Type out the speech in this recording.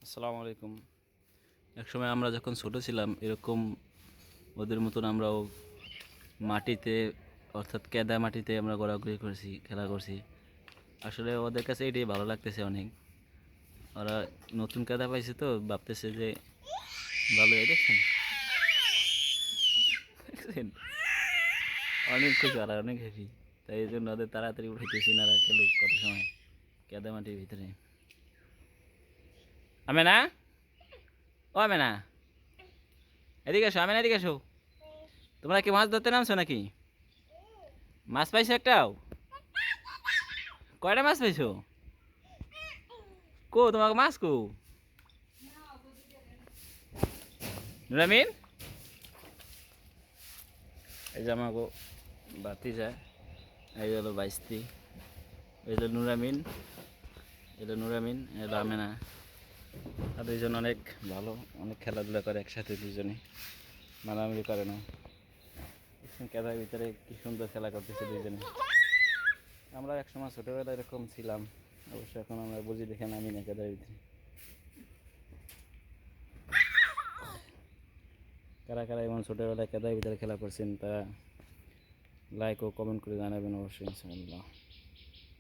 আসসালামু আলাইকুম। একসময় আমরা যখন ছোট ছিলাম এরকম ওদের মতন আমরাও মাটিতে অর্থাৎ কেদা মাটিতে আমরা ঘোরাঘুরি করছি, খেলা করছি। আসলে ওদের কাছে এটাই ভালো লাগতেছে অনেক। ওরা নতুন কেদা পাইছে তো ভাবতেছে যে ভালো। এই দেখছেন দেখছেন? অনেক খুশি, ওরা অনেক হ্যাপি। তাই এই জন্য ওদের তাড়াতাড়ি উঠাইতেছি না, আর খেলুক কত সময় কেদা মাটির ভিতরে। আমেনা, ও আমেনা, এদিকে আসো। আমেনা, এদিকে আসো। তোমরা কি মাছ ধরতে নামছো নাকি? মাছ পাইছো একটাও? কয়টা মাছ পাইছো? কো তোমাকে মাছ কো? নুরামিন, এই যে আমাকে বাতি যায়। এই হলো বাইস্তি, এই হলো নুরামিন, এটা নুরামিন, এটা আমেনা। আর দুইজন অনেক ভালো, অনেক খেলাধুলা করে একসাথে, দুজনে মারামারি করে না। খেলার ভিতরে কি সুন্দর খেলা করতেছে দুইজনে। আমরা একসময় ছোটোবেলায় এরকম ছিলাম, অবশ্য এখন আমরা বুঝি দেখে নামি না খেলার ভিতরে। কারা কারা এমন ছোটোবেলায় কেদার ভিতরে খেলা করছেন তা লাইক ও কমেন্ট করে জানাবেন অবশ্যই, ইনশাআল্লাহ।